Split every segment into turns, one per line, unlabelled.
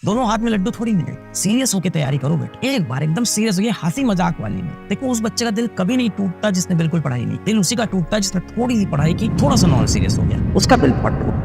दोनों हाथ में लड्डू थोड़ी मिले। सीरियस होकर तैयारी करो बेटा, एक बार एकदम सीरियस होके, हंसी मजाक वाली में। देखो उस बच्चे का दिल कभी नहीं टूटता जिसने बिल्कुल पढ़ाई नहीं, दिल उसी का टूटता है जिसने थोड़ी सी पढ़ाई की, थोड़ा सा नॉन सीरियस हो गया, उसका दिल फट टूटा।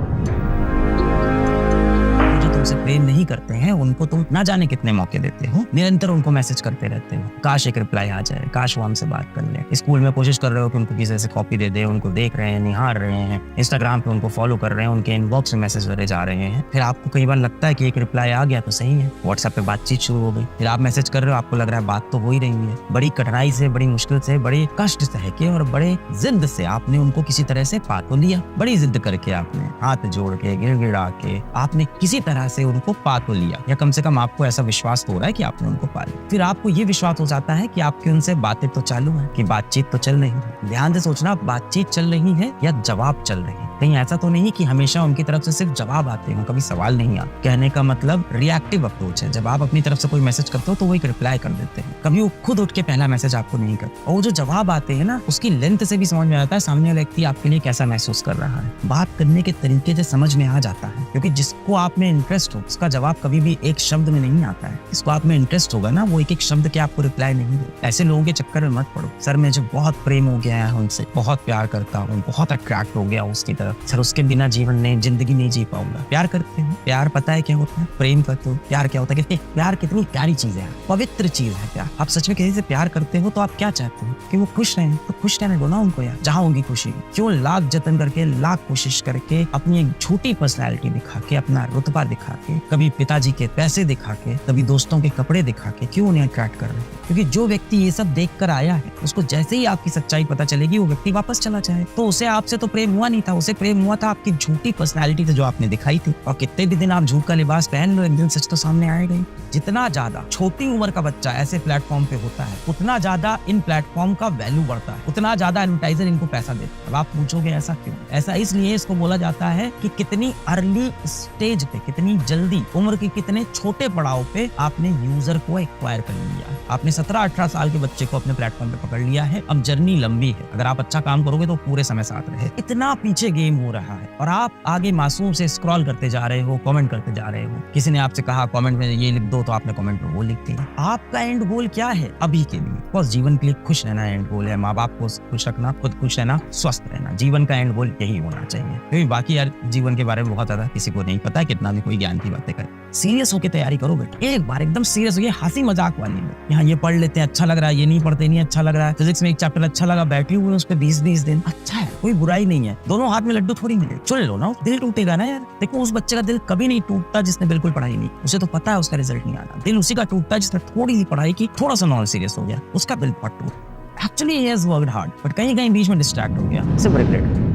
जो तुमसे प्रेम नहीं करते हैं उनको तुम ना जाने कितने मौके देते हो, निरंतर उनको मैसेज करते रहते हो, काश एक रिप्लाई आ जाए, काश वो हमसे बात कर ले। स्कूल में कोशिश कर रहे हो कि उनको किसी से कॉपी दे दे, उनको देख रहे हैं, निहार रहे हैं, इंस्टाग्राम पे उनको फॉलो कर रहे हैं, उनके इनबॉक्स में मैसेज भरे जा रहे हैं। फिर आपको कई बार लगता है कि एक रिप्लाई आ गया तो सही है, व्हाट्सएप पे बातचीत शुरू हो गई, फिर आप मैसेज कर रहे हो, आपको लग रहा है बात तो हो ही रही है। बड़ी कठिनाई से, बड़ी मुश्किल से, बड़े कष्ट सह के और बड़े जिद से आपने उनको किसी तरह से पा तो लिया, बड़ी जिद करके आपने हाथ जोड़ के, गिड़गिड़ा के आपने किसी तरह से उनको पा तो लिया, या कम से कम आपको ऐसा विश्वास तो हो रहा है कि आपने उनको पा लिया। फिर आपको ये विश्वास हो जाता है कि आपकी उनसे बातें तो चालू है, कि बातचीत तो चल रही है। ध्यान से सोचना, बातचीत चल रही है या जवाब चल रहे हैं। कहीं ऐसा तो नहीं कि हमेशा उनकी तरफ से सिर्फ जवाब आते हो, कभी सवाल नहीं आता। कहने का मतलब रिएक्टिव अप्रोच है, जब आप अपनी तरफ से कोई मैसेज करते हो तो वो एक रिप्लाई कर देते हैं, कभी वो खुद उठ के पहला मैसेज आपको नहीं करते। और वो जो जवाब आते हैं ना, उसकी लेंथ से भी समझ में आता है सामने वाला व्यक्ति आपके लिए कैसा महसूस कर रहा है, बात करने के तरीके से समझ में आ जाता है। क्योंकि जिसको आप में इंटरेस्ट हो उसका जवाब कभी भी एक शब्द में नहीं आता है, जिसको आप में इंटरेस्ट होगा ना वो एक एक शब्द के आपको रिप्लाई नहीं दे। ऐसे लोगों के चक्कर में मत पड़ो। सर मुझे बहुत प्रेम हो गया है उनसे, बहुत प्यार करता हूँ, बहुत अट्रैक्ट हो गया उसकी तरफ, सर उसके बिना जीवन नहीं, जिंदगी नहीं जी पाऊंगा। प्यार करते हैं, प्यार पता है क्या होता है, प्रेम करते हो, प्यार क्या होता है। प्यार कितनी प्यारी चीज है, पवित्र चीज है प्यार। आप सच में किसी से प्यार करते हो तो आप क्या चाहते हो कि वो खुश रहें, तो खुश रहने दो ना उनको यार, जहाँ होंगी खुशी। क्यों लाख जतन करके, लाख कोशिश करके, अपनी एक झूठी पर्सनैलिटी दिखा के, अपना रुतबा दिखा के, कभी पिताजी के पैसे दिखा के, कभी दोस्तों के कपड़े दिखा के क्यों उन्हें अट्रैक्ट कर रहे हैं? क्योंकि जो व्यक्ति ये सब देख कर आया है उसको जैसे ही आपकी सच्चाई पता चलेगी वो व्यक्ति वापस चला जाए। तो उसे आपसे तो प्रेम हुआ नहीं था, उसे प्रेम हुआ था आपकी झूठी पर्सनैलिटी से जो आपने दिखाई थी। और कितने भी दिन आप झूठ का लिबास पहन लो, एक दिन सच तो सामने आएगा ही। जितना ज्यादा छोटी उम्र का बच्चा ऐसे प्लेटफॉर्म पे होता है उतना ज्यादा इन प्लेटफॉर्म का वैल्यू बढ़ता है, उतना ज्यादा एडवर्टाइजर इनको पैसा देता है। अब आप पूछोगे ऐसा क्यों? ऐसा इसलिए इसको बोला जाता है कि कितनी अर्ली स्टेज पे, कितनी जल्दी उम्र के कितने छोटे पड़ाव पे आपने यूजर को एक्वायर कर लिया। आपने 17-18 साल के बच्चे को अपने प्लेटफॉर्म पे पकड़ लिया है। अब जर्नी लंबी है, अगर आप अच्छा काम करोगे तो पूरे समय साथ रहे। इतना पीछे गेम हो रहा है और आप आगे मासूम से स्क्रॉल करते जा रहे हो, कमेंट करते जा रहे हो। किसी ने आपसे कहा कमेंट में ये लिख दो तो आपने कमेंट में वो लिख दिया। आपका एंड गोल क्या है अभी के लिए? बस जीवन के लिए खुश रहना एंड गोल है, माँ बाप को खुश रखना, खुद खुश रहना, स्वस्थ रहना। जीवन का एंड गोल यही होना चाहिए। क्योंकि बाकी यार जीवन के बारे में बहुत ज्यादा किसी को नहीं पता है, कितना भी कोई ज्ञान की बातें करे। सीरियस होकर तैयारी करो बेटा, एक बार एकदम सीरियस होके, हंसी मजाक वाली में। यहाँ ये पढ़ लेते हैं, अच्छा लग रहा है, ये नहीं पढ़ते नहीं अच्छा लग रहा है। फिजिक्स में एक चैप्टर अच्छा लगा, बैठे हुए उस पर 20-20 दिन, अच्छा है, कोई बुराई नहीं है। दोनों हाथ में लड्डू थोड़ी मिले, चुन लो ना, दिल टूटेगा ना यार। देखो उस बच्चे का दिल कभी नहीं टूटता जिसने बिल्कुल पढ़ाई नहीं, उसे तो पता है उसका रिजल्ट नहीं आना। दिल उसी का टूटता है जिसने थोड़ी सी पढ़ाई की, थोड़ा सा नॉन सीरियस हो गया, उसका दिल फट टूटा। Actually he has worked hard, but कहीं कहीं बीच में डिस्ट्रैक्ट हो गया, सिर्फ रिग्रेट।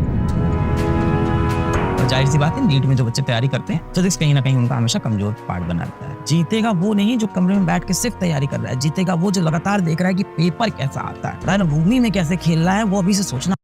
जाहिर सी बात है नीट में जो बच्चे तैयारी करते हैं फिजिक्स कहीं ना कहीं उनका हमेशा कमजोर पार्ट बनाता है। जीतेगा वो नहीं जो कमरे में बैठ के सिर्फ तैयारी कर रहा है, जीतेगा वो जो लगातार देख रहा है कि पेपर कैसा आता है, भूमि में कैसे खेल रहा है, वो अभी से सोचना